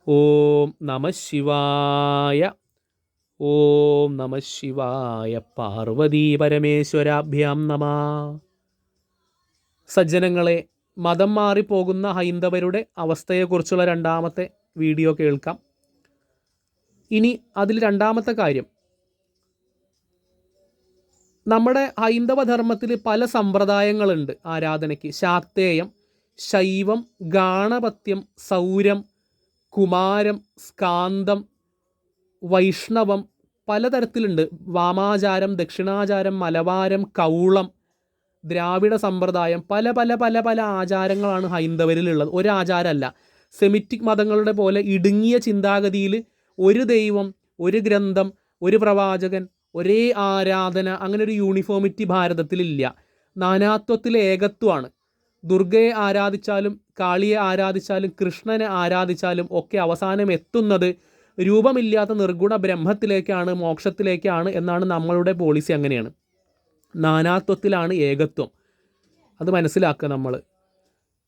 ഓം നമ ശിവായ. ഓം നമ ശിവായ. പാർവതീ പരമേശ്വരാഭ്യാം നമ. സജ്ജനങ്ങളെ, മതം മാറിപ്പോകുന്ന ഹൈന്ദവരുടെ അവസ്ഥയെക്കുറിച്ചുള്ള രണ്ടാമത്തെ വീഡിയോ കേൾക്കാം. ഇനി അതിൽ രണ്ടാമത്തെ കാര്യം, നമ്മുടെ ഹൈന്ദവ ധർമ്മത്തിൽ പല സമ്പ്രദായങ്ങളുണ്ട് ആരാധനയ്ക്ക്. ശാക്തേയം, ശൈവം, ഗാണപത്യം, സൗരം, കുമാരം, സ്കാന്തം, വൈഷ്ണവം, പലതരത്തിലുണ്ട്. വാമാചാരം, ദക്ഷിണാചാരം, മലബാരം, കൗളം, ദ്രാവിഡ സമ്പ്രദായം, പല പല പല പല ആചാരങ്ങളാണ് ഹൈന്ദവരിലുള്ളത്. ഒരാചാരമല്ല. സെമിറ്റിക് മതങ്ങളുടെ പോലെ ഇടുങ്ങിയ ചിന്താഗതിയിൽ ഒരു ദൈവം, ഒരു ഗ്രന്ഥം, ഒരു പ്രവാചകൻ, ഒരേ ആരാധന, അങ്ങനെ ഒരു യൂണിഫോമിറ്റി ഭാരതത്തിലില്ല. നാനാത്വത്തിലെ ഏകത്വമാണ്. ദുർഗയെ ആരാധിച്ചാലും കാളിയെ ആരാധിച്ചാലും കൃഷ്ണനെ ആരാധിച്ചാലും ഒക്കെ അവസാനം എത്തുന്നത് രൂപമില്ലാത്ത നിർഗുണ ബ്രഹ്മത്തിലേക്കാണ്, മോക്ഷത്തിലേക്കാണ് എന്നാണ് നമ്മളുടെ പോളിസി. അങ്ങനെയാണ്. നാനാത്വത്തിലാണ് ഏകത്വം. അത് മനസ്സിലാക്കുക നമ്മൾ.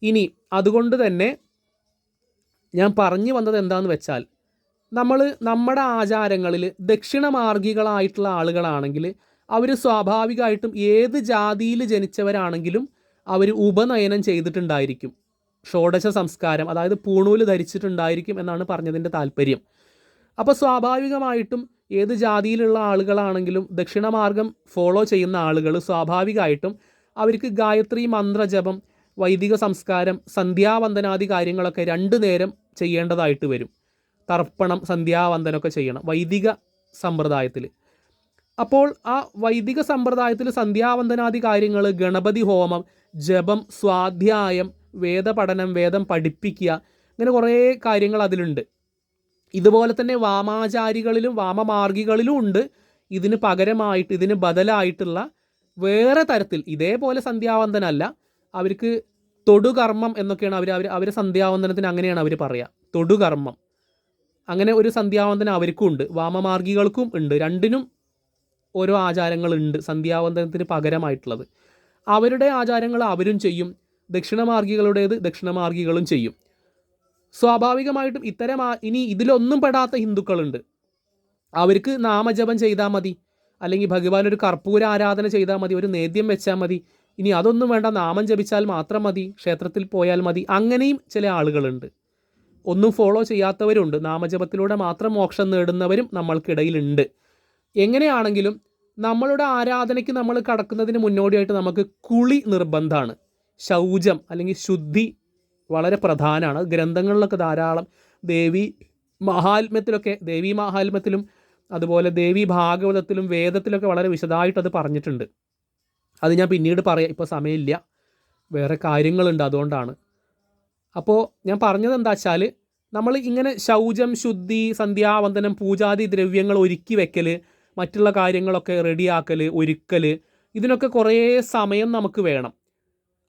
ഇനി അതുകൊണ്ട് തന്നെ ഞാൻ പറഞ്ഞു വന്നത് എന്താണെന്ന് വെച്ചാൽ, നമ്മൾ നമ്മുടെ ആചാരങ്ങളിൽ ദക്ഷിണമാർഗികളായിട്ടുള്ള ആളുകളാണെങ്കിൽ അവർ സ്വാഭാവികമായിട്ടും ഏത് ജാതിയിൽ ജനിച്ചവരാണെങ്കിലും അവർ ഉപനയനം ചെയ്തിട്ടുണ്ടായിരിക്കും. ഷോഡശ സംസ്കാരം, അതായത് പൂണൂല് ധരിച്ചിട്ടുണ്ടായിരിക്കും എന്നാണ് പറഞ്ഞതിൻ്റെ താല്പര്യം. അപ്പോൾ സ്വാഭാവികമായിട്ടും ഏത് ജാതിയിലുള്ള ആളുകളാണെങ്കിലും ദക്ഷിണമാർഗം ഫോളോ ചെയ്യുന്ന ആളുകൾ സ്വാഭാവികമായിട്ടും അവർക്ക് ഗായത്രി മന്ത്രജപം, വൈദിക സംസ്കാരം, സന്ധ്യാവന്ദനാദി കാര്യങ്ങളൊക്കെ 2 നേരം ചെയ്യേണ്ടതായിട്ട് വരും. തർപ്പണം, സന്ധ്യാവന്ദനമൊക്കെ ചെയ്യണം വൈദിക സമ്പ്രദായത്തിൽ. അപ്പോൾ ആ വൈദിക സമ്പ്രദായത്തിൽ സന്ധ്യാവന്ദനാദി കാര്യങ്ങൾ, ഗണപതി ഹോമം, ജപം, സ്വാധ്യായം, വേദപഠനം, വേദം പഠിപ്പിക്കുക, ഇങ്ങനെ കുറേ കാര്യങ്ങൾ അതിലുണ്ട്. ഇതുപോലെ തന്നെ വാമാചാരികളിലും വാമമാർഗികളിലും ഉണ്ട് ഇതിന് പകരമായിട്ട്, ഇതിന് ബദലായിട്ടുള്ള വേറെ തരത്തിൽ. ഇതേപോലെ സന്ധ്യാവന്ദനമല്ല, അവർക്ക് തൊടുകർമ്മം എന്നൊക്കെയാണ് അവർ സന്ധ്യാവന്ദനത്തിന് അങ്ങനെയാണ് അവർ പറയുക, തൊടുകർമ്മം. അങ്ങനെ ഒരു സന്ധ്യാവന്ദനം അവർക്കും ഉണ്ട്, വാമമാർഗികൾക്കും ഉണ്ട്. രണ്ടിനും ഓരോ ആചാരങ്ങളുണ്ട് സന്ധ്യാവന്ദനത്തിന് പകരമായിട്ടുള്ളത്. അവരുടെ ആചാരങ്ങൾ അവരും ചെയ്യും, ദക്ഷിണമാർഗികളുടേത് ദക്ഷിണമാർഗികളും ചെയ്യും. സ്വാഭാവികമായിട്ടും ഇനി ഇതിലൊന്നും പെടാത്ത ഹിന്ദുക്കളുണ്ട്. അവർക്ക് നാമജപം ചെയ്താൽ മതി, അല്ലെങ്കിൽ ഭഗവാൻ ഒരു കർപ്പൂര ആരാധന ചെയ്താൽ മതി, ഒരു നേദ്യം വെച്ചാൽ മതി. ഇനി അതൊന്നും വേണ്ട, നാമം ജപിച്ചാൽ മാത്രം മതി, ക്ഷേത്രത്തിൽ പോയാൽ മതി. അങ്ങനെയും ചില ആളുകളുണ്ട്. ഒന്നും ഫോളോ ചെയ്യാത്തവരുണ്ട്. നാമജപത്തിലൂടെ മാത്രം മോക്ഷം നേടുന്നവരും നമ്മൾക്കിടയിലുണ്ട്. എങ്ങനെയാണെങ്കിലും നമ്മളുടെ ആരാധനയ്ക്ക് നമ്മൾ കടക്കുന്നതിന് മുന്നോടിയായിട്ട് നമുക്ക് കുളി നിർബന്ധമാണ്. ശൗചം അല്ലെങ്കിൽ ശുദ്ധി വളരെ പ്രധാനമാണ്. ഗ്രന്ഥങ്ങളിലൊക്കെ ധാരാളം ദേവി മഹാത്മ്യത്തിലും അതുപോലെ ദേവി ഭാഗവതത്തിലും വേദത്തിലൊക്കെ വളരെ വിശദമായിട്ട് അത് പറഞ്ഞിട്ടുണ്ട്. അത് ഞാൻ പിന്നീട് പറയാം, ഇപ്പോൾ സമയമില്ല, വേറെ കാര്യങ്ങളുണ്ട്, അതുകൊണ്ടാണ്. അപ്പോൾ ഞാൻ പറഞ്ഞത് എന്താ വെച്ചാൽ, നമ്മൾ ഇങ്ങനെ ശൗചം, ശുദ്ധി, സന്ധ്യാവന്ദനം, പൂജാതി ദ്രവ്യങ്ങൾ ഒരുക്കി വെക്കൽ, മറ്റുള്ള കാര്യങ്ങളൊക്കെ റെഡിയാക്കൽ, ഒരുക്കൽ, ഇതിനൊക്കെ കുറേ സമയം നമുക്ക് വേണം.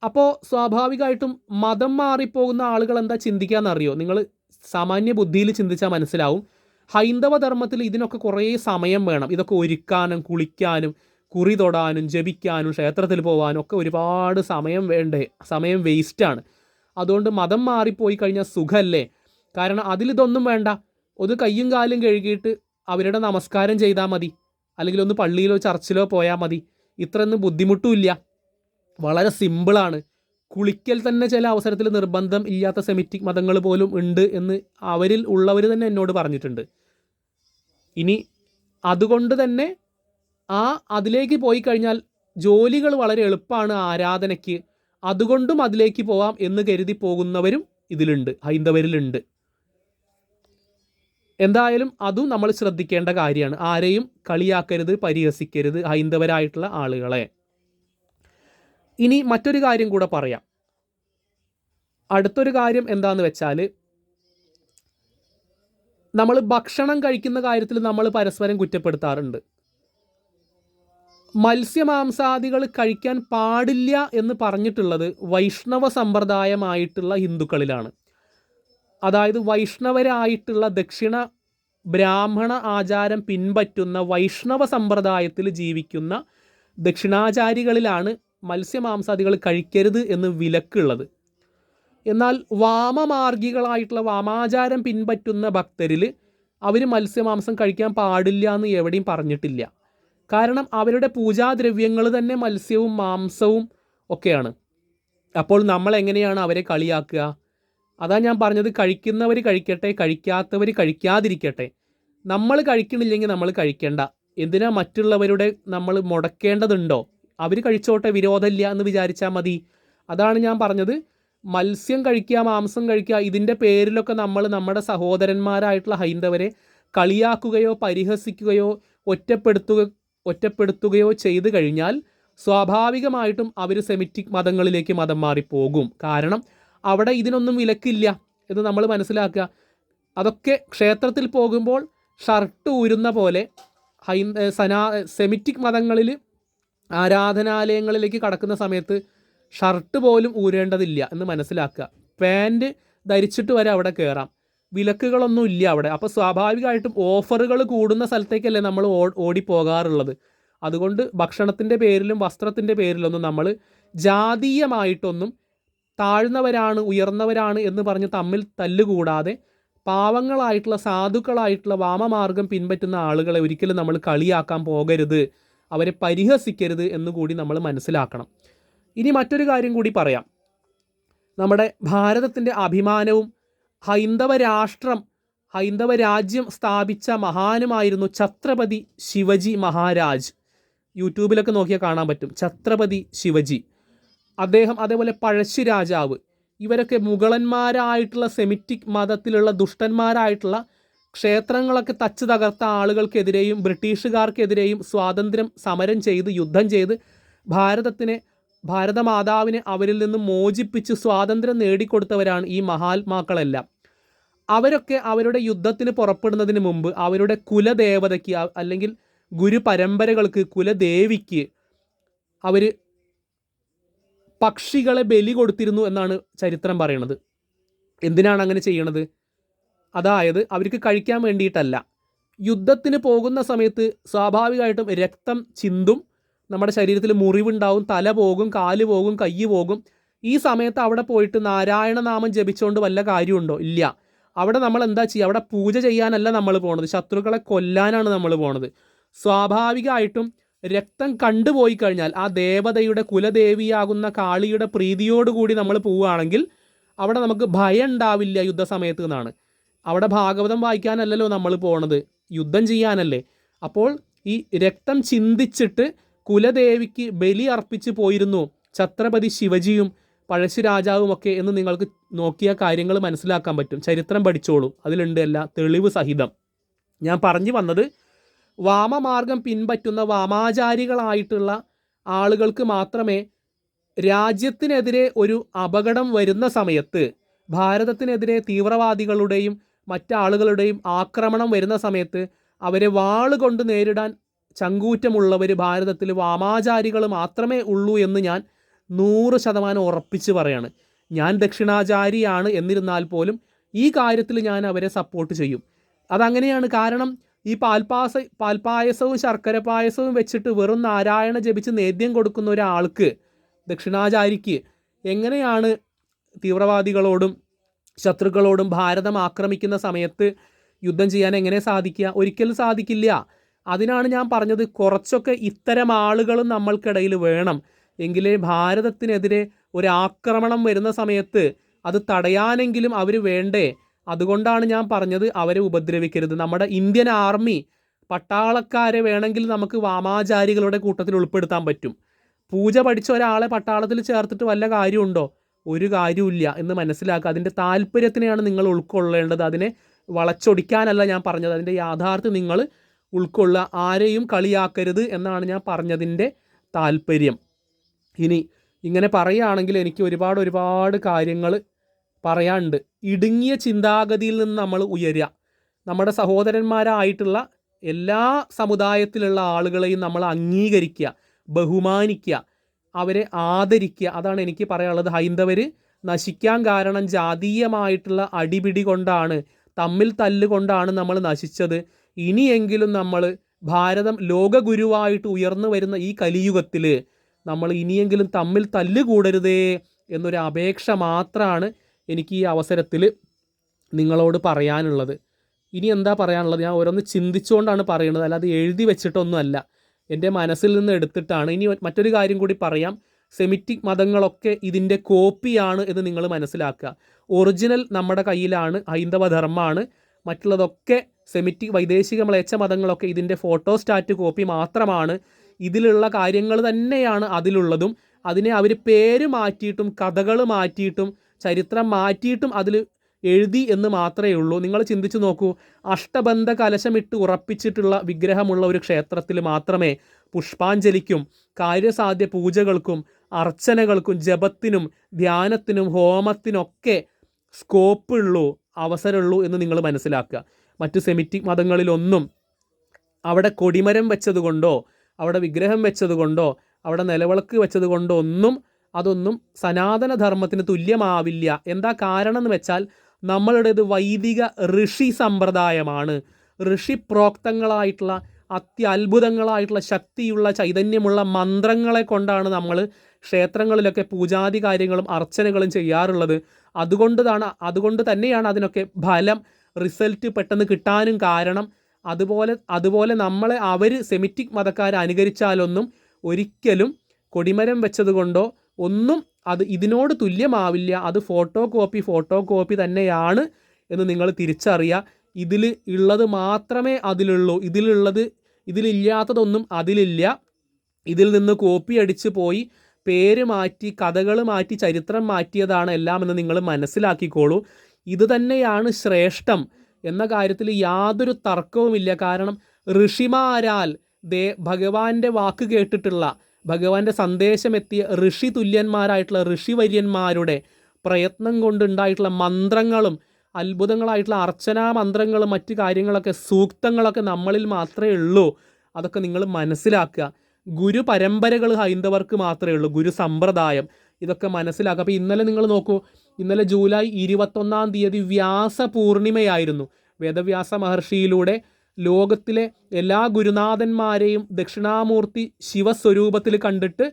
അപ്പോൾ സ്വാഭാവികമായിട്ടും മതം മാറിപ്പോകുന്ന ആളുകൾ എന്താ ചിന്തിക്കാമെന്നറിയോ? നിങ്ങൾ സാമാന്യ ബുദ്ധിയിൽ ചിന്തിച്ചാൽ മനസ്സിലാവും. ഹൈന്ദവ ധർമ്മത്തിൽ ഇതിനൊക്കെ കുറേ സമയം വേണം. ഇതൊക്കെ ഒരുക്കാനും കുളിക്കാനും കുറി തൊടാനും ജപിക്കാനും ക്ഷേത്രത്തിൽ പോകാനും ഒക്കെ ഒരുപാട് സമയം വേണ്ടേ? സമയം വേസ്റ്റാണ്. അതുകൊണ്ട് മതം മാറിപ്പോയി കഴിഞ്ഞാൽ സുഖമല്ലേ? കാരണം അതിലിതൊന്നും വേണ്ട. ഒന്ന് കയ്യും കാലും കഴുകിയിട്ട് അവരുടെ നമസ്കാരം ചെയ്താൽ മതി, അല്ലെങ്കിൽ ഒന്ന് പള്ളിയിലോ ചർച്ചിലോ പോയാൽ മതി. ഇത്രയൊന്നും ബുദ്ധിമുട്ടുമില്ല, വളരെ സിമ്പിളാണ്. കുളിക്കൽ തന്നെ ചില അവസരത്തിൽ നിർബന്ധം ഇല്ലാത്ത സെമിറ്റിക് മതങ്ങൾ പോലും ഉണ്ട് എന്ന് അവരിൽ ഉള്ളവർ തന്നെ എന്നോട് പറഞ്ഞിട്ടുണ്ട്. ഇനി അതുകൊണ്ട് തന്നെ അതിലേക്ക് പോയി കഴിഞ്ഞാൽ ജോലികൾ വളരെ എളുപ്പമാണ് ആരാധനയ്ക്ക്, അതുകൊണ്ടും അതിലേക്ക് പോവാം എന്ന് കരുതി പോകുന്നവരും ഇതിലുണ്ട്, ഹൈന്ദവരിലുണ്ട്. എന്തായാലും അതും നമ്മൾ ശ്രദ്ധിക്കേണ്ട കാര്യമാണ്. ആരെയും കളിയാക്കരുത്, പരിഹസിക്കരുത് ഹൈന്ദവരായിട്ടുള്ള ആളുകളെ. ഇനി മറ്റൊരു കാര്യം കൂടെ പറയാം. അടുത്തൊരു കാര്യം എന്താന്ന് വെച്ചാൽ, നമ്മൾ ഭക്ഷണം കഴിക്കുന്ന കാര്യത്തിൽ നമ്മൾ പരസ്പരം കുറ്റപ്പെടുത്താറുണ്ട്. മത്സ്യമാംസാദികൾ കഴിക്കാൻ പാടില്ല എന്ന് പറഞ്ഞിട്ടുള്ളത് വൈഷ്ണവ സമ്പ്രദായമായിട്ടുള്ള ഹിന്ദുക്കളിലാണ്. അതായത് വൈഷ്ണവരായിട്ടുള്ള ദക്ഷിണ ബ്രാഹ്മണ ആചാരം പിൻപറ്റുന്ന വൈഷ്ണവ സമ്പ്രദായത്തിൽ ജീവിക്കുന്ന ദക്ഷിണാചാരികളിലാണ് മത്സ്യമാംസാദികൾ കഴിക്കരുത് എന്ന് വിലക്കുള്ളത്. എന്നാൽ വാമമാർഗികളായിട്ടുള്ള വാമാചാരം പിൻപറ്റുന്ന ഭക്തരിൽ അവർ മത്സ്യമാംസം കഴിക്കാൻ പാടില്ല എന്ന് എവിടെയും പറഞ്ഞിട്ടില്ല. കാരണം അവരുടെ പൂജാദ്രവ്യങ്ങൾ തന്നെ മത്സ്യവും മാംസവും ഒക്കെയാണ്. അപ്പോൾ നമ്മൾ എങ്ങനെയാണ് അവരെ കളിയാക്കുക? അതാ ഞാൻ പറഞ്ഞത്, കഴിക്കുന്നവർ കഴിക്കട്ടെ, കഴിക്കാത്തവർ കഴിക്കാതിരിക്കട്ടെ. നമ്മൾ കഴിക്കണില്ലെങ്കിൽ നമ്മൾ കഴിക്കേണ്ട. എന്തിനാ മറ്റുള്ളവരുടെ നമ്മൾ മുടക്കേണ്ടതുണ്ടോ? അവർ കഴിച്ചോട്ടെ, വിരോധമില്ല എന്ന് വിചാരിച്ചാൽ മതി. അതാണ് ഞാൻ പറഞ്ഞത്. മത്സ്യം കഴിക്കുക, മാംസം കഴിക്കുക, ഇതിൻ്റെ പേരിലൊക്കെ നമ്മൾ നമ്മുടെ സഹോദരന്മാരായിട്ടുള്ള ഹൈന്ദവരെ കളിയാക്കുകയോ പരിഹസിക്കുകയോ ഒറ്റപ്പെടുത്തുകയോ ചെയ്തു കഴിഞ്ഞാൽ സ്വാഭാവികമായിട്ടും അവർ സെമിറ്റിക് മതങ്ങളിലേക്ക് മതം മാറിപ്പോകും. കാരണം അവിടെ ഇതിനൊന്നും വിലക്കില്ല എന്ന് നമ്മൾ മനസ്സിലാക്കുക. അതൊക്കെ ക്ഷേത്രത്തിൽ പോകുമ്പോൾ ഷർട്ട് ഊരുന്ന പോലെ സെമിറ്റിക് മതങ്ങളിൽ ആരാധനാലയങ്ങളിലേക്ക് കടക്കുന്ന സമയത്ത് ഷർട്ട് പോലും ഊരേണ്ടതില്ല എന്ന് മനസ്സിലാക്കുക. പാൻറ്റ് ധരിച്ചിട്ട് വരെ അവിടെ കയറാം. വിലക്കുകളൊന്നും ഇല്ല അവിടെ. അപ്പോൾ സ്വാഭാവികമായിട്ടും ഓഫറുകൾ കൂടുന്ന സ്ഥലത്തേക്കല്ലേ നമ്മൾ ഓടിപ്പോകാറുള്ളത്. അതുകൊണ്ട് ഭക്ഷണത്തിൻ്റെ പേരിലും വസ്ത്രത്തിൻ്റെ പേരിലൊന്നും നമ്മൾ ജാതീയമായിട്ടൊന്നും താഴ്ന്നവരാണ് ഉയർന്നവരാണ് എന്ന് പറഞ്ഞ് തമ്മിൽ തല്ലുകൂടാതെ പാവങ്ങളായിട്ടുള്ള സാധുക്കളായിട്ടുള്ള വാമമാർഗം പിൻപറ്റുന്ന ആളുകളെ ഒരിക്കലും നമ്മൾ കളിയാക്കാൻ പോകരുത്, അവരെ പരിഹസിക്കരുത് എന്നുകൂടി നമ്മൾ മനസ്സിലാക്കണം. ഇനി മറ്റൊരു കാര്യം കൂടി പറയാം. നമ്മുടെ ഭാരതത്തിൻ്റെ അഭിമാനവും ഹൈന്ദവ രാജ്യം സ്ഥാപിച്ച മഹാനുമായിരുന്നു ഛത്രപതി ശിവജി മഹാരാജ്. യൂട്യൂബിലൊക്കെ നോക്കിയാൽ കാണാൻ പറ്റും, ഛത്രപതി ശിവജി. അദ്ദേഹം, അതേപോലെ പഴശ്ശി രാജാവ്, ഇവരൊക്കെ മുഗളന്മാരായിട്ടുള്ള സെമിറ്റിക് മതത്തിലുള്ള ദുഷ്ടന്മാരായിട്ടുള്ള ക്ഷേത്രങ്ങളൊക്കെ തച്ച് തകർത്ത ആളുകൾക്കെതിരെയും ബ്രിട്ടീഷുകാർക്കെതിരെയും സ്വാതന്ത്ര്യം സമരം ചെയ്ത് യുദ്ധം ചെയ്ത് ഭാരതമാതാവിനെ അവരിൽ നിന്നും മോചിപ്പിച്ച് സ്വാതന്ത്ര്യം നേടിക്കൊടുത്തവരാണ് ഈ മഹാത്മാക്കളെല്ലാം. അവരൊക്കെ അവരുടെ യുദ്ധത്തിന് പുറപ്പെടുന്നതിന് മുമ്പ് അവരുടെ കുലദേവതയ്ക്ക് അല്ലെങ്കിൽ ഗുരുപരമ്പരകൾക്ക്, കുലദേവിക്ക് അവർ പക്ഷികളെ ബലി കൊടുത്തിരുന്നു എന്നാണ് ചരിത്രം പറയുന്നത്. എന്തിനാണ് അങ്ങനെ ചെയ്യണത്? അതായത് അവർക്ക് കഴിക്കാൻ വേണ്ടിയിട്ടല്ല. യുദ്ധത്തിന് പോകുന്ന സമയത്ത് സ്വാഭാവികമായിട്ടും രക്തം ചിന്തും, നമ്മുടെ ശരീരത്തിൽ മുറിവുണ്ടാവും, തല പോകും, കാല് പോകും, കൈ പോകും. ഈ സമയത്ത് അവിടെ പോയിട്ട് നാരായണ നാമം ജപിച്ചുകൊണ്ട് വല്ല കാര്യമുണ്ടോ? ഇല്ല. അവിടെ നമ്മൾ എന്താ ചെയ്യുക? അവിടെ പൂജ ചെയ്യാനല്ല നമ്മൾ പോണത്, ശത്രുക്കളെ കൊല്ലാനാണ് നമ്മൾ പോണത്. സ്വാഭാവികമായിട്ടും രക്തം കണ്ടുപോയി കഴിഞ്ഞാൽ ആ ദേവതയുടെ കുലദേവിയാകുന്ന കാളിയുടെ പ്രീതിയോടുകൂടി നമ്മൾ പോവുകയാണെങ്കിൽ അവിടെ നമുക്ക് ഭയം ഉണ്ടാവില്ല യുദ്ധസമയത്ത് എന്നാണ്. അവിടെ ഭാഗവതം വായിക്കാനല്ലല്ലോ നമ്മൾ പോണത്, യുദ്ധം ചെയ്യാനല്ലേ. അപ്പോൾ ഈ രക്തം ചിന്തിച്ചിട്ട് കുലദേവിക്ക് ബലി അർപ്പിച്ച് പോയിരുന്നു ഛത്രപതി ശിവജിയും പഴശ്ശി രാജാവുമൊക്കെ എന്ന് നിങ്ങൾക്ക് നോക്കിയ കാര്യങ്ങൾ മനസ്സിലാക്കാൻ പറ്റും. ചരിത്രം പഠിച്ചോളൂ, അതിലുണ്ട് എല്ലാ തെളിവ് സഹിതം. ഞാൻ പറഞ്ഞു വന്നത്, വാമമാർഗം പിൻപറ്റുന്ന വാമാചാരികളായിട്ടുള്ള ആളുകൾക്ക് മാത്രമേ രാജ്യത്തിനെതിരെ ഒരു അപകടം വരുന്ന സമയത്ത്, ഭാരതത്തിനെതിരെ തീവ്രവാദികളുടെയും മറ്റാളുകളുടെയും ആക്രമണം വരുന്ന സമയത്ത് അവരെ വാളുകൊണ്ട് നേരിടാൻ ചങ്കൂറ്റമുള്ളവർ ഭാരതത്തിൽ വാമാചാരികൾ മാത്രമേ ഉള്ളൂ എന്ന് ഞാൻ 100% ഉറപ്പിച്ച് പറയാണ്. ഞാൻ ദക്ഷിണാചാരിയാണ് എന്നിരുന്നാൽ പോലും ഈ കാര്യത്തിൽ ഞാൻ അവരെ സപ്പോർട്ട് ചെയ്യും. അതങ്ങനെയാണ്. കാരണം ഈ പാൽപ്പായസവും ശർക്കര പായസവും വെച്ചിട്ട് വെറും നാരായണ ജപിച്ച് നേദ്യം കൊടുക്കുന്ന ഒരാൾക്ക്, ദക്ഷിണാചാരിക്ക്, എങ്ങനെയാണ് തീവ്രവാദികളോടും ശത്രുക്കളോടും ഭാരതം ആക്രമിക്കുന്ന സമയത്ത് യുദ്ധം ചെയ്യാൻ എങ്ങനെ സാധിക്കുക? ഒരിക്കലും സാധിക്കില്ല. അതിനാണ് ഞാൻ പറഞ്ഞത്, കുറച്ചൊക്കെ ഇത്തരം ആളുകളും നമ്മൾക്കിടയിൽ വേണം. എങ്കിലേ ഭാരതത്തിനെതിരെ ഒരാക്രമണം വരുന്ന സമയത്ത് അത് തടയാനെങ്കിലും അവർ വേണ്ടേ. അതുകൊണ്ടാണ് ഞാൻ പറഞ്ഞത് അവരെ ഉപദ്രവിക്കരുത്. നമ്മുടെ ഇന്ത്യൻ ആർമി പട്ടാളക്കാരെ വേണമെങ്കിൽ നമുക്ക് വാമാചാരികളുടെ കൂട്ടത്തിൽ ഉൾപ്പെടുത്താൻ പറ്റും. പൂജ പഠിച്ച ഒരാളെ പട്ടാളത്തിൽ ചേർത്തിട്ട് വല്ല കാര്യമുണ്ടോ? ഒരു കാര്യമില്ല എന്ന് മനസ്സിലാക്കുക. അതിൻ്റെ താല്പര്യത്തിനെയാണ് നിങ്ങൾ ഉൾക്കൊള്ളേണ്ടത്, അതിനെ വളച്ചൊടിക്കാനല്ല ഞാൻ പറഞ്ഞത്. അതിൻ്റെ യാഥാർത്ഥ്യം നിങ്ങൾ ഉൾക്കൊള്ളുക, ആരെയും കളിയാക്കരുത് എന്നാണ് ഞാൻ പറഞ്ഞതിൻ്റെ താല്പര്യം. ഇനി ഇങ്ങനെ പറയുകയാണെങ്കിൽ എനിക്ക് ഒരുപാട് കാര്യങ്ങൾ പറയാനുണ്ട്. ഇടുങ്ങിയ ചിന്താഗതിയിൽ നിന്ന് നമ്മൾ ഉയരുക. നമ്മുടെ സഹോദരന്മാരായിട്ടുള്ള എല്ലാ സമുദായത്തിലുള്ള ആളുകളെയും നമ്മൾ അംഗീകരിക്കുക, ബഹുമാനിക്കുക, അവരെ ആദരിക്കുക. അതാണ് എനിക്ക് പറയാനുള്ളത്. ഹൈന്ദവർ നശിക്കാൻ കാരണം ജാതീയമായിട്ടുള്ള അടിപിടി കൊണ്ടാണ്, തമ്മിൽ തല്ലുകൊണ്ടാണ് നമ്മൾ നശിച്ചത്. ഇനിയെങ്കിലും നമ്മൾ ഭാരതം ലോകഗുരുവായിട്ട് ഉയർന്നു വരുന്ന ഈ കലിയുഗത്തിൽ നമ്മൾ ഇനിയെങ്കിലും തമ്മിൽ തല്ലുകൂടരുതേ എന്നൊരു അപേക്ഷ മാത്രമാണ് എനിക്ക് ഈ അവസരത്തിൽ നിങ്ങളോട് പറയാനുള്ളത്. ഇനി എന്താ പറയാനുള്ളത്, ഞാൻ ഓരോന്ന് ചിന്തിച്ചുകൊണ്ടാണ് പറയുന്നത്, അല്ലാതെ എഴുതി വെച്ചിട്ടൊന്നുമല്ല, എൻ്റെ മനസ്സിൽ നിന്ന് എടുത്തിട്ടാണ്. ഇനി മറ്റൊരു കാര്യം കൂടി പറയാം, സെമിറ്റിക് മതങ്ങളൊക്കെ ഇതിൻ്റെ കോപ്പിയാണ് എന്ന് നിങ്ങൾ മനസ്സിലാക്കുക. ഒറിജിനൽ നമ്മുടെ കയ്യിലാണ്, ഹൈന്ദവ ധർമ്മമാണ്. മറ്റുള്ളതൊക്കെ സെമിറ്റിക് വൈദേശിക മ്ലേച്ഛ മതങ്ങളൊക്കെ ഇതിൻ്റെ ഫോട്ടോസ്റ്റാറ്റ് കോപ്പി മാത്രമാണ്. ഇതിലുള്ള കാര്യങ്ങൾ തന്നെയാണ് അതിലുള്ളതും. അതിനെ അവർ പേര് മാറ്റിയിട്ടും കഥകൾ മാറ്റിയിട്ടും ചരിത്രം മാറ്റിയിട്ടും അതിൽ എഴുതി എന്ന് മാത്രമേ ഉള്ളൂ. നിങ്ങൾ ചിന്തിച്ചു നോക്കൂ, അഷ്ടബന്ധ കലശമിട്ട് ഉറപ്പിച്ചിട്ടുള്ള വിഗ്രഹമുള്ള ഒരു ക്ഷേത്രത്തിൽ മാത്രമേ പുഷ്പാഞ്ജലിക്കും കാര്യസാധ്യ പൂജകൾക്കും അർച്ചനകൾക്കും ജപത്തിനും ധ്യാനത്തിനും ഹോമത്തിനൊക്കെ സ്കോപ്പുള്ളൂ, അവസരമുള്ളൂ എന്ന് നിങ്ങൾ മനസ്സിലാക്കുക. മറ്റ് സെമിറ്റിക് മതങ്ങളിലൊന്നും അവിടെ കൊടിമരം വെച്ചതുകൊണ്ടോ അവിടെ വിഗ്രഹം വെച്ചതുകൊണ്ടോ അവിടെ നിലവിളക്ക് വെച്ചതുകൊണ്ടോ അതൊന്നും സനാതനധർമ്മത്തിന് തുല്യമാവില്ല. എന്താ കാരണം എന്ന് വെച്ചാൽ നമ്മളുടേത് വൈദിക ഋഷി സമ്പ്രദായമാണ്. ഋഷിപ്രോക്തങ്ങളായിട്ടുള്ള അത്യത്ഭുതങ്ങളായിട്ടുള്ള ശക്തിയുള്ള ചൈതന്യമുള്ള മന്ത്രങ്ങളെ കൊണ്ടാണ് നമ്മൾ ക്ഷേത്രങ്ങളിലൊക്കെ പൂജാതി കാര്യങ്ങളും അർച്ചനകളും ചെയ്യാറുള്ളത്. അതുകൊണ്ട് തന്നെയാണ് അതിനൊക്കെ ഫലം, റിസൾട്ട് പെട്ടെന്ന് കിട്ടാനും കാരണം. അതുപോലെ നമ്മളെ അവർ സെമിറ്റിക് മതക്കാരെ അനുകരിച്ചാലൊന്നും ഒരിക്കലും കൊടിമരം വെച്ചതുകൊണ്ടോ ഒന്നും അത് ഇതിനോട് തുല്യമാവില്ല. അത് ഫോട്ടോ കോപ്പി തന്നെയാണ് എന്ന് നിങ്ങൾ തിരിച്ചറിയുക. ഇതിൽ ഉള്ളത് മാത്രമേ അതിലുള്ളൂ, ഇതിലില്ലാത്തതൊന്നും അതിലില്ല. ഇതിൽ നിന്ന് കോപ്പി അടിച്ച് പോയി പേര് മാറ്റി കഥകൾ മാറ്റി ചരിത്രം മാറ്റിയതാണ് എല്ലാം എന്ന് നിങ്ങൾ മനസ്സിലാക്കിക്കോളൂ. ഇത് തന്നെയാണ് ശ്രേഷ്ഠം എന്ന കാര്യത്തിൽ യാതൊരു തർക്കവുമില്ല. കാരണം ഋഷിമാരാൽ ഭഗവാന്റെ വാക്ക് കേട്ടിട്ടുള്ള, ഭഗവാന്റെ സന്ദേശമെത്തിയ ഋഷി തുല്യന്മാരായിട്ടുള്ള ഋഷിവര്യന്മാരുടെ പ്രയത്നം കൊണ്ടുണ്ടായിട്ടുള്ള മന്ത്രങ്ങളും അത്ഭുതങ്ങളായിട്ടുള്ള അർച്ചനാ മന്ത്രങ്ങളും മറ്റു കാര്യങ്ങളൊക്കെ സൂക്തങ്ങളൊക്കെ നമ്മളിൽ മാത്രമേ ഉള്ളൂ. അതൊക്കെ നിങ്ങൾ മനസ്സിലാക്കുക. ഗുരു പരമ്പരകൾ ഹൈന്ദവർക്ക് മാത്രമേ ഉള്ളൂ, ഗുരു സമ്പ്രദായം. ഇതൊക്കെ മനസ്സിലാക്കുക. അപ്പോൾ ഇന്നലെ നിങ്ങൾ നോക്കൂ, ഇന്നലെ ജൂലൈ 21 വ്യാസ പൂർണിമയായിരുന്നു. വേദവ്യാസ മഹർഷിയിലൂടെ ലോകത്തിലെ എല്ലാ ഗുരുനാഥന്മാരെയും ദക്ഷിണാമൂർത്തി ശിവസ്വരൂപത്തിൽ കണ്ടിട്ട്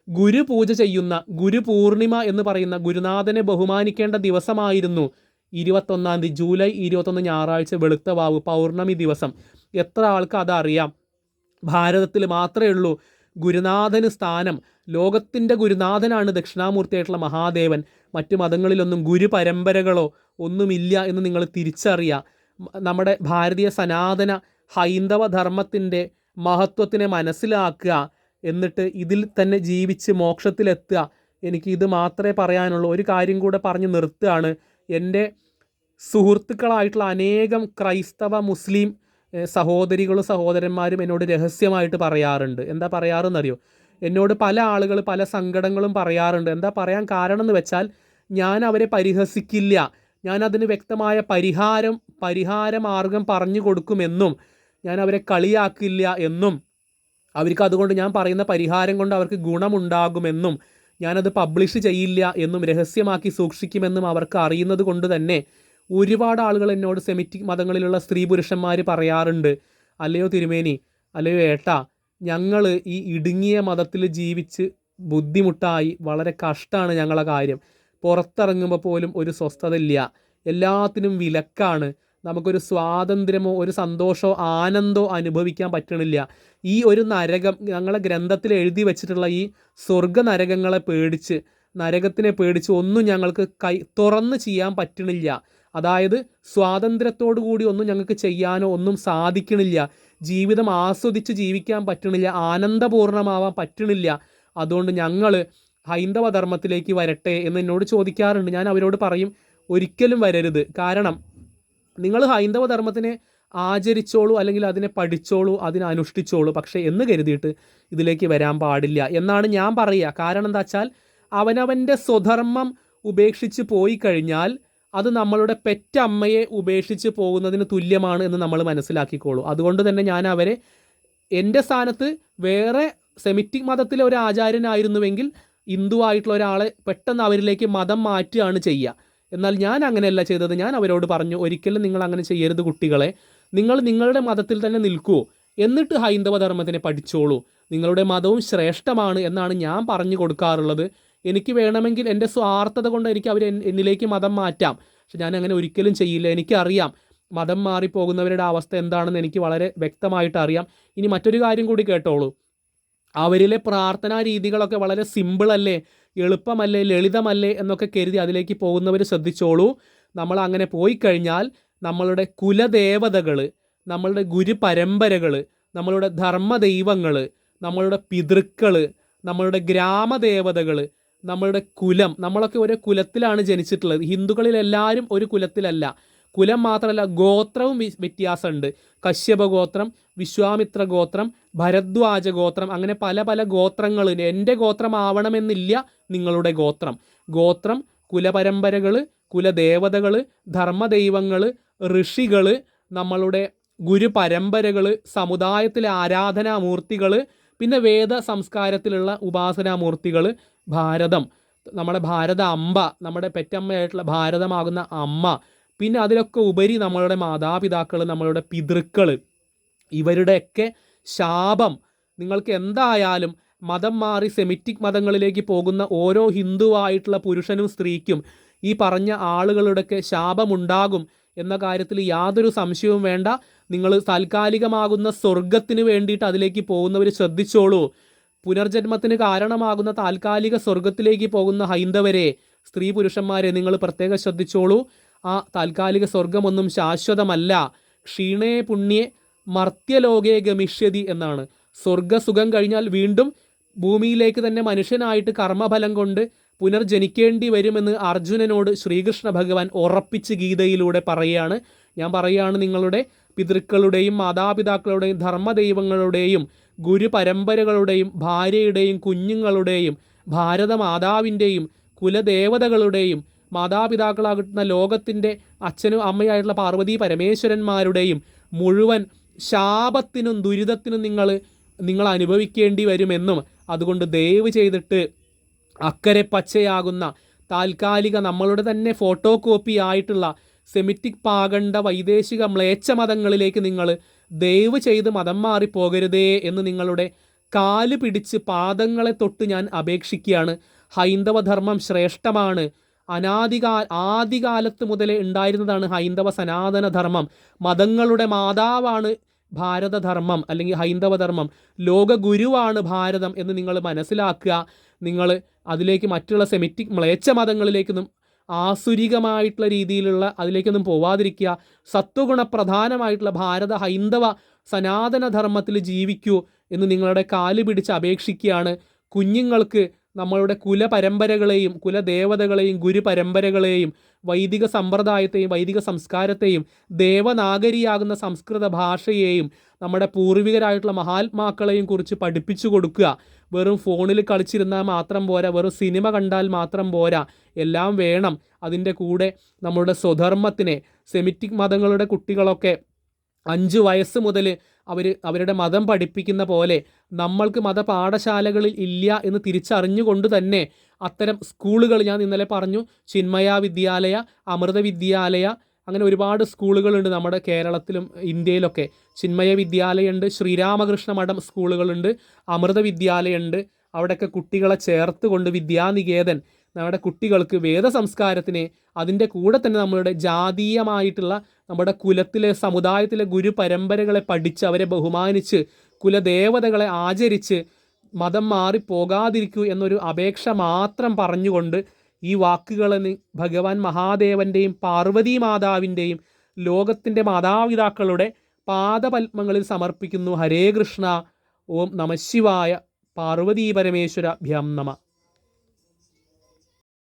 ഗുരുപൂജ ചെയ്യുന്ന ഗുരുപൂർണിമ എന്ന് പറയുന്ന ഗുരുനാഥനെ ബഹുമാനിക്കേണ്ട ദിവസമായിരുന്നു 21 ജൂലൈ 21 ഞായറാഴ്ച വെളുത്ത വാവ് പൗർണമി ദിവസം. എത്ര ആൾക്ക് അതറിയാം? ഭാരതത്തിൽ മാത്രമേ ഉള്ളൂ ഗുരുനാഥന് സ്ഥാനം. ലോകത്തിൻ്റെ ഗുരുനാഥനാണ് ദക്ഷിണാമൂർത്തിയായിട്ടുള്ള മഹാദേവൻ. മറ്റു മതങ്ങളിലൊന്നും ഗുരു പരമ്പരകളോ ഒന്നുമില്ല എന്ന് നിങ്ങൾ തിരിച്ചറിയുക. നമ്മുടെ ഭാരതീയ സനാതന ഹൈന്ദവ ധർമ്മത്തിൻ്റെ മഹത്വത്തിനെ മനസ്സിലാക്കുക. എന്നിട്ട് ഇതിൽ തന്നെ ജീവിച്ച് മോക്ഷത്തിലെത്തുക. എനിക്ക് ഇത് മാത്രമേ പറയാനുള്ളൂ. ഒരു കാര്യം കൂടെ പറഞ്ഞു നിർത്തുകയാണ്. എൻ്റെ സുഹൃത്തുക്കളായിട്ടുള്ള അനേകം ക്രൈസ്തവ മുസ്ലിം സഹോദരികളും സഹോദരന്മാരും എന്നോട് രഹസ്യമായിട്ട് പറയാറുണ്ട്. എന്താ പറയാറെന്നറിയോ? എന്നോട് പല ആളുകൾ പല സങ്കടങ്ങളും പറയാറുണ്ട്. എന്താ പറയാൻ കാരണം എന്ന് വെച്ചാൽ, ഞാൻ അവരെ പരിഹസിക്കില്ല, ഞാൻ അതിന് വ്യക്തമായ പരിഹാര മാർഗം പറഞ്ഞു കൊടുക്കുമെന്നും ഞാൻ അവരെ കളിയാക്കില്ല എന്നും അവർക്ക് അതുകൊണ്ട് ഞാൻ പറയുന്ന പരിഹാരം കൊണ്ട് അവർക്ക് ഗുണമുണ്ടാകുമെന്നും ഞാനത് പബ്ലിഷ് ചെയ്യില്ല എന്നും രഹസ്യമാക്കി സൂക്ഷിക്കുമെന്നും അവർക്ക് അറിയുന്നത് കൊണ്ട് തന്നെ ഒരുപാട് ആളുകൾ എന്നോട് സെമിറ്റിക് മതങ്ങളിലുള്ള സ്ത്രീ പുരുഷന്മാർ പറയാറുണ്ട്, അല്ലയോ തിരുമേനി, അല്ലയോ ഏട്ടാ, ഞങ്ങൾ ഈ ഇടുങ്ങിയ മതത്തിൽ ജീവിച്ച് ബുദ്ധിമുട്ടായി, വളരെ കഷ്ടമാണ് ഞങ്ങളെ കാര്യം, പുറത്തിറങ്ങുമ്പോൾ പോലും ഒരു സ്വസ്ഥതയില്ല, എല്ലാത്തിനും വിലക്കാണ്, നമുക്കൊരു സ്വാതന്ത്ര്യമോ ഒരു സന്തോഷമോ ആനന്ദമോ അനുഭവിക്കാൻ പറ്റണില്ല. ഈ ഒരു നരകം, ഞങ്ങളെ ഗ്രന്ഥത്തിൽ എഴുതി വെച്ചിട്ടുള്ള ഈ സ്വർഗ നരകത്തിനെ പേടിച്ച് ഒന്നും ഞങ്ങൾക്ക് തുറന്ന് ചെയ്യാൻ പറ്റണില്ല. അതായത് സ്വാതന്ത്ര്യത്തോടു കൂടി ഒന്നും ഞങ്ങൾക്ക് ചെയ്യാനോ ഒന്നും സാധിക്കണില്ല. ജീവിതം ആസ്വദിച്ച് ജീവിക്കാൻ പറ്റണില്ല, ആനന്ദപൂർണ്ണമാവാൻ പറ്റണില്ല. അതുകൊണ്ട് ഞങ്ങൾ ഹൈന്ദവ ധർമ്മത്തിലേക്ക് വരട്ടെ എന്ന് എന്നോട് ചോദിക്കാറുണ്ട്. ഞാൻ അവരോട് പറയും, ഒരിക്കലും വരരുത്. കാരണം നിങ്ങൾ ഹൈന്ദവ ധർമ്മത്തിനെ ആചരിച്ചോളൂ, അല്ലെങ്കിൽ അതിനെ പഠിച്ചോളൂ, അതിനെ അനുഷ്ഠിച്ചോളൂ, പക്ഷേ എന്ന് കരുതിയിട്ട് ഇതിലേക്ക് വരാൻ പാടില്ല എന്നാണ് ഞാൻ പറയുക. കാരണം എന്താ വെച്ചാൽ, അവനവൻ്റെ സ്വധർമ്മം ഉപേക്ഷിച്ച് പോയി കഴിഞ്ഞാൽ അത് നമ്മളുടെ പെറ്റമ്മയെ ഉപേക്ഷിച്ച് പോകുന്നതിന് തുല്യമാണ് എന്ന് നമ്മൾ മനസ്സിലാക്കിക്കോളൂ. അതുകൊണ്ട് തന്നെ ഞാൻ അവരെ, എൻ്റെ സ്ഥാനത്ത് വേറെ സെമിറ്റിക് മതത്തിലെ ഒരു ആചാര്യനായിരുന്നുവെങ്കിൽ ഹിന്ദുവായിട്ടുള്ള ഒരാളെ പെട്ടെന്ന് അവരിലേക്ക് മതം മാറ്റുകയാണ് ചെയ്യുക. എന്നാൽ ഞാൻ അങ്ങനെയല്ല ചെയ്തത്. ഞാൻ അവരോട് പറഞ്ഞു, ഒരിക്കലും നിങ്ങൾ അങ്ങനെ ചെയ്യരുത് കുട്ടികളെ, നിങ്ങൾ നിങ്ങളുടെ മതത്തിൽ തന്നെ നിൽക്കൂ, എന്നിട്ട് ഹൈന്ദവ ധർമ്മത്തിനെ പഠിച്ചോളൂ, നിങ്ങളുടെ മതവും ശ്രേഷ്ഠമാണ് എന്നാണ് ഞാൻ പറഞ്ഞു കൊടുക്കാറുള്ളത്. എനിക്ക് വേണമെങ്കിൽ എൻ്റെ സ്വാർത്ഥത കൊണ്ട് എനിക്ക് അവർ എന്നിലേക്ക് മതം മാറ്റാം. പക്ഷെ ഞാൻ അങ്ങനെ ഒരിക്കലും ചെയ്യില്ല. എനിക്കറിയാം മതം മാറിപ്പോകുന്നവരുടെ അവസ്ഥ എന്താണെന്ന് എനിക്ക് വളരെ വ്യക്തമായിട്ട് അറിയാം. ഇനി മറ്റൊരു കാര്യം കൂടി കേട്ടോളൂ. അവരിലെ പ്രാർത്ഥനാ രീതികളൊക്കെ വളരെ സിമ്പിളല്ലേ, എളുപ്പമല്ലേ, ലളിതമല്ലേ എന്നൊക്കെ കരുതി അതിലേക്ക് പോകുന്നവർ ശ്രദ്ധിച്ചോളൂ. നമ്മൾ അങ്ങനെ പോയി കഴിഞ്ഞാൽ നമ്മളുടെ കുലദേവതകൾ, നമ്മളുടെ ഗുരുപരമ്പരകൾ, നമ്മളുടെ ധർമ്മദൈവങ്ങൾ, നമ്മളുടെ പിതൃക്കൾ, നമ്മളുടെ ഗ്രാമദേവതകൾ, നമ്മളുടെ കുലം, നമ്മളൊക്കെ ഒരു കുലത്തിലാണ് ജനിച്ചിട്ടുള്ളത്. ഹിന്ദുക്കളിൽ എല്ലാവരും ഒരു കുലത്തിലല്ല. കുലം മാത്രമല്ല, ഗോത്രവും വ്യത്യാസമുണ്ട്. കശ്യപ ഗോത്രം, വിശ്വാമിത്ര ഗോത്രം, ഭരദ്വാജ ഗോത്രം, അങ്ങനെ പല പല ഗോത്രങ്ങൾ. എൻ്റെ ഗോത്രം ആവണമെന്നില്ല നിങ്ങളുടെ ഗോത്രം. ഗോത്രം, കുലപരമ്പരകൾ, കുലദേവതകൾ, ധർമ്മദൈവങ്ങൾ, ഋഷികൾ, നമ്മളുടെ ഗുരുപരമ്പരകൾ, സമുദായത്തിലെ ആരാധനാമൂർത്തികൾ, പിന്നെ വേദ സംസ്കാരത്തിലുള്ള ഉപാസനാമൂർത്തികൾ, ഭാരതം, നമ്മുടെ ഭാരത അമ്പ, നമ്മുടെ പെറ്റമ്മയായിട്ടുള്ള ഭാരതമാകുന്ന അമ്മ, പിന്നെ അതിലൊക്കെ ഉപരി നമ്മളുടെ മാതാപിതാക്കൾ, നമ്മളുടെ പിതൃക്കൾ, ഇവരുടെയൊക്കെ ശാപം നിങ്ങൾക്ക് എന്തായാലും മതം മാറി സെമിറ്റിക് മതങ്ങളിലേക്ക് പോകുന്ന ഓരോ ഹിന്ദുവായിട്ടുള്ള പുരുഷനും സ്ത്രീക്കും ഈ പറഞ്ഞ ആളുകളുടെയൊക്കെ ശാപമുണ്ടാകും എന്ന കാര്യത്തിൽ യാതൊരു സംശയവും വേണ്ട. നിങ്ങൾ താൽക്കാലികമാകുന്ന സ്വർഗത്തിന് വേണ്ടിയിട്ട് അതിലേക്ക് പോകുന്നവർ ശ്രദ്ധിച്ചോളൂ. പുനർജന്മത്തിന് കാരണമാകുന്ന താൽക്കാലിക സ്വർഗത്തിലേക്ക് പോകുന്ന ഹൈന്ദവരെ, സ്ത്രീ പുരുഷന്മാരെ നിങ്ങൾ പ്രത്യേകം ശ്രദ്ധിച്ചോളൂ. ആ താൽക്കാലിക സ്വർഗമൊന്നും ശാശ്വതമല്ല. ക്ഷീണേ പുണ്യേ മർത്യലോകേ ഗമിഷ്യതി എന്നാണ്. സ്വർഗസുഖം കഴിഞ്ഞാൽ വീണ്ടും ഭൂമിയിലേക്ക് തന്നെ മനുഷ്യനായിട്ട് കർമ്മഫലം കൊണ്ട് പുനർജനിക്കേണ്ടി വരുമെന്ന് അർജുനനോട് ശ്രീകൃഷ്ണ ഭഗവാൻ ഉറപ്പിച്ച് ഗീതയിലൂടെ പറയുകയാണ്. ഞാൻ പറയുകയാണ്, നിങ്ങളുടെ പിതൃക്കളുടെയും മാതാപിതാക്കളുടെയും ധർമ്മദൈവങ്ങളുടെയും ഗുരുപരമ്പരകളുടെയും ഭാര്യയുടെയും കുഞ്ഞുങ്ങളുടെയും ഭാരതമാതാവിൻ്റെയും കുലദേവതകളുടെയും മാതാപിതാക്കളാകുന്ന ലോകത്തിൻ്റെ അച്ഛനും അമ്മയായിട്ടുള്ള പാർവതി പരമേശ്വരന്മാരുടെയും മുഴുവൻ ശാപത്തിനും ദുരിതത്തിനും നിങ്ങൾ അനുഭവിക്കേണ്ടി വരുമെന്നും, അതുകൊണ്ട് ദയവ് ചെയ്തിട്ട് അക്കരെ പച്ചയാകുന്ന താൽക്കാലിക നമ്മളുടെ തന്നെ ഫോട്ടോ കോപ്പി ആയിട്ടുള്ള സെമിറ്റിക് പാകണ്ട വൈദേശിക മ്ലേച്ഛ മതങ്ങളിലേക്ക് നിങ്ങൾ ദയവ് ചെയ്ത് മതം മാറിപ്പോകരുതേ എന്ന് നിങ്ങളുടെ കാല് പിടിച്ച് പാദങ്ങളെ തൊട്ട് ഞാൻ അപേക്ഷിക്കുകയാണ്. ഹൈന്ദവധർമ്മം ശ്രേഷ്ഠമാണ്. ആദികാലത്ത് മുതലേ ഉണ്ടായിരുന്നതാണ് ഹൈന്ദവ സനാതനധർമ്മം. മതങ്ങളുടെ മാതാവാണ് ഭാരതധർമ്മം അല്ലെങ്കിൽ ഹൈന്ദവധർമ്മം. ലോകഗുരുവാണ് ഭാരതം എന്ന് നിങ്ങൾ മനസ്സിലാക്കുക. നിങ്ങൾ അതിലേക്ക് മറ്റുള്ള സെമിറ്റിക് മ്ലേച്ഛ മതങ്ങളിലേക്കൊന്നും ആസുരികമായിട്ടുള്ള രീതിയിലുള്ള അതിലേക്കൊന്നും പോവാതിരിക്കുക. സത്വഗുണപ്രധാനമായിട്ടുള്ള ഭാരത ഹൈന്ദവ സനാതനധർമ്മത്തിൽ ജീവിക്കൂ എന്ന് നിങ്ങളുടെ കാല് പിടിച്ച് അപേക്ഷിക്കുകയാണ്. കുഞ്ഞുങ്ങൾക്ക് നമ്മളുടെ കുലപരമ്പരകളെയും കുലദേവതകളെയും ഗുരുപരമ്പരകളെയും വൈദിക സമ്പ്രദായത്തെയും വൈദിക സംസ്കാരത്തെയും ദേവനാഗരിയാകുന്ന സംസ്കൃത ഭാഷയെയും നമ്മുടെ പൂർവികരായിട്ടുള്ള മഹാത്മാക്കളെയും കുറിച്ച് പഠിപ്പിച്ചു കൊടുക്കുക. വെറും ഫോണിൽ കളിച്ചിരുന്നാൽ മാത്രം പോരാ, വെറും സിനിമ കണ്ടാൽ മാത്രം പോരാ, എല്ലാം വേണം. അതിൻ്റെ കൂടെ നമ്മളുടെ സ്വധർമ്മത്തിനെ, സെമിറ്റിക് മതങ്ങളുടെ കുട്ടികളൊക്കെ 5 വയസ്സ് മുതൽ അവരുടെ മതം പഠിപ്പിക്കുന്ന പോലെ നമ്മൾക്ക് മതപാഠശാലകളിൽ ഇല്ല എന്ന് തിരിച്ചറിഞ്ഞുകൊണ്ട് തന്നെ അത്തരം സ്കൂളുകൾ, ഞാൻ ഇന്നലെ പറഞ്ഞു, ചിന്മയ വിദ്യാലയ, അമൃത വിദ്യാലയ, അങ്ങനെ ഒരുപാട് സ്കൂളുകളുണ്ട് നമ്മുടെ കേരളത്തിലും ഇന്ത്യയിലൊക്കെ. ചിന്മയ വിദ്യാലയമുണ്ട്, ശ്രീരാമകൃഷ്ണ മഠം സ്കൂളുകളുണ്ട്, അമൃത വിദ്യാലയമുണ്ട്. അവിടെയൊക്കെ കുട്ടികളെ ചേർത്ത് കൊണ്ട് വിദ്യാനികേതൻ നമ്മുടെ കുട്ടികൾക്ക് വേദസംസ്കാരത്തിനെ അതിൻ്റെ കൂടെ തന്നെ നമ്മളുടെ ജാതീയമായിട്ടുള്ള നമ്മുടെ കുലത്തിലെ സമുദായത്തിലെ ഗുരുപരമ്പരകളെ പഠിച്ച് അവരെ ബഹുമാനിച്ച് കുലദേവതകളെ ആചരിച്ച് മതം മാറിപ്പോകാതിരിക്കൂ എന്നൊരു അപേക്ഷ മാത്രം പറഞ്ഞുകൊണ്ട് ഈ വാക്കുകളെ ഭഗവാൻ മഹാദേവൻ്റെയും പാർവതീ മാതാവിൻ്റെയും ലോകത്തിൻ്റെ മാതാപിതാക്കളുടെ പാദപത്മങ്ങളിൽ സമർപ്പിക്കുന്നു. ഹരേ കൃഷ്ണ. ഓം നമഃശിവായ. പാർവതീ പരമേശ്വര ഭ്യം നമഃ.